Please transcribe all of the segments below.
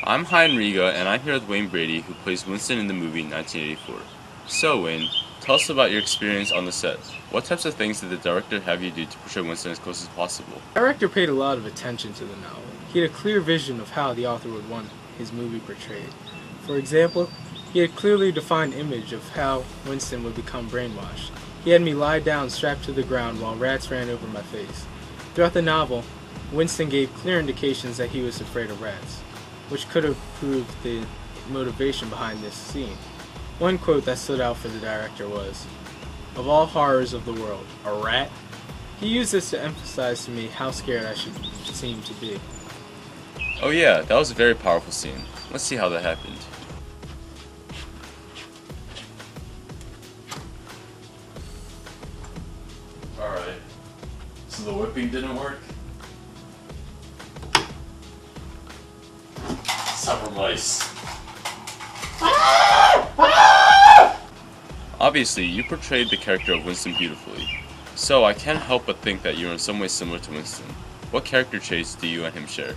I'm Hein Riga, and I'm here with Wayne Brady, who plays Winston in the movie 1984. So, Wayne, tell us about your experience on the set. What types of things did the director have you do to portray Winston as close as possible? The director paid a lot of attention to the novel. He had a clear vision of how the author would want his movie portrayed. For example, he had a clearly defined image of how Winston would become brainwashed. He had me lie down strapped to the ground while rats ran over my face. Throughout the novel, Winston gave clear indications that he was afraid of rats, which could have proved the motivation behind this scene. One quote that stood out for the director was, "Of all horrors of the world, a rat?" He used this to emphasize to me how scared I should seem to be. Oh yeah, that was a very powerful scene. Let's see how that happened. Alright, so the whipping didn't work? Summer mice. Obviously, you portrayed the character of Winston beautifully, so I can't help but think that you're in some ways similar to Winston. What character traits do you and him share?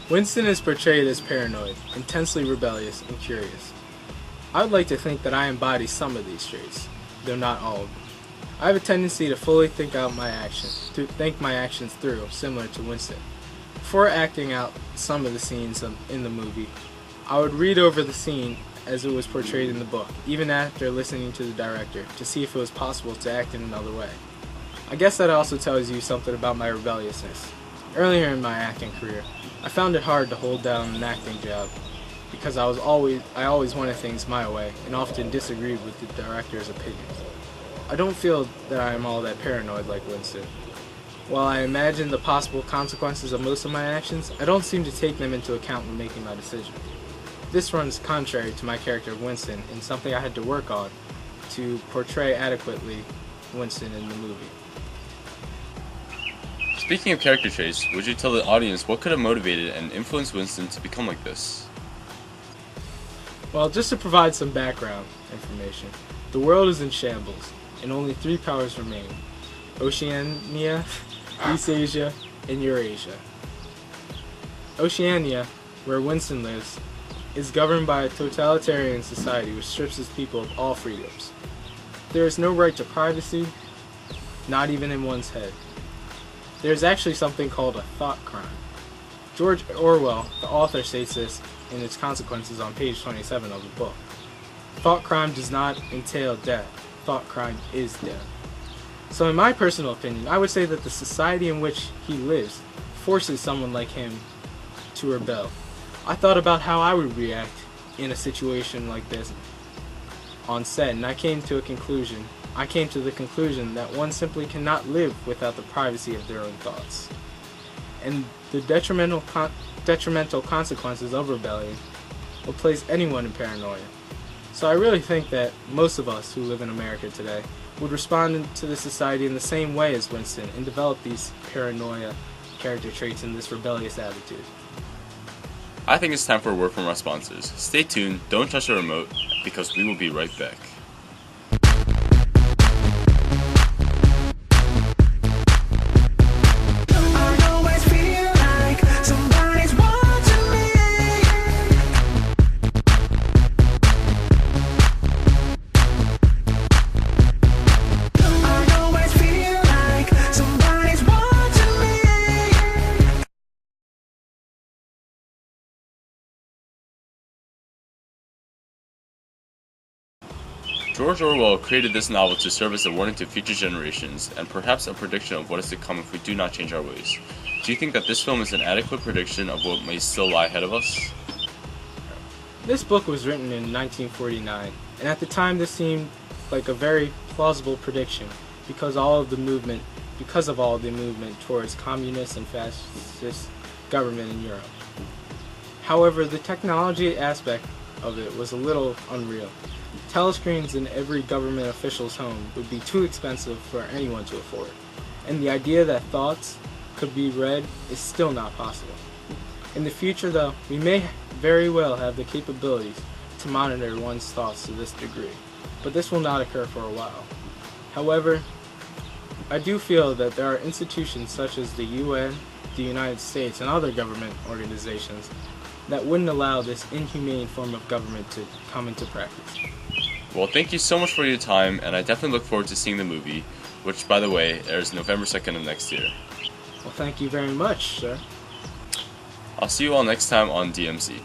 Winston is portrayed as paranoid, intensely rebellious, and curious. I would like to think that I embody some of these traits, though not all of them. I have a tendency to fully think my actions through, similar to Winston. Before acting out some of the scenes in the movie, I would read over the scene as it was portrayed in the book, even after listening to the director, to see if it was possible to act in another way. I guess that also tells you something about my rebelliousness. Earlier in my acting career, I found it hard to hold down an acting job because I always wanted things my way and often disagreed with the director's opinions. I don't feel that I am all that paranoid like Winston. While I imagine the possible consequences of most of my actions, I don't seem to take them into account when making my decisions. This runs contrary to my character of Winston and something I had to work on to portray adequately Winston in the movie. Speaking of character traits, would you tell the audience what could have motivated and influenced Winston to become like this? Well, just to provide some background information, the world is in shambles, and only 3 powers remain: Oceania, East Asia, and Eurasia. Oceania, where Winston lives, is governed by a totalitarian society which strips its people of all freedoms. There is no right to privacy, not even in one's head. There is actually something called a thought crime. George Orwell, the author, states this in its consequences on page 27 of the book. Thought crime does not entail death. Thought crime is death. So in my personal opinion, I would say that the society in which he lives forces someone like him to rebel. I thought about how I would react in a situation like this on set, and I came to the conclusion that one simply cannot live without the privacy of their own thoughts. And the detrimental consequences of rebellion will place anyone in paranoia. So I really think that most of us who live in America today would respond to the society in the same way as Winston and develop these paranoia character traits and this rebellious attitude. I think it's time for a word from our sponsors. Stay tuned, don't touch the remote, because we will be right back. George Orwell created this novel to serve as a warning to future generations, and perhaps a prediction of what is to come if we do not change our ways. Do you think that this film is an adequate prediction of what may still lie ahead of us? This book was written in 1949, and at the time this seemed like a very plausible prediction because of all the movement towards communist and fascist government in Europe. However, the technology aspect of it was a little unreal. Telescreens in every government official's home would be too expensive for anyone to afford, and the idea that thoughts could be read is still not possible. In the future, though, we may very well have the capabilities to monitor one's thoughts to this degree, but this will not occur for a while. However, I do feel that there are institutions such as the UN, the United States, and other government organizations that wouldn't allow this inhumane form of government to come into practice. Well, thank you so much for your time, and I definitely look forward to seeing the movie, which, by the way, airs November 2nd of next year. Well, thank you very much, sir. I'll see you all next time on DMZ.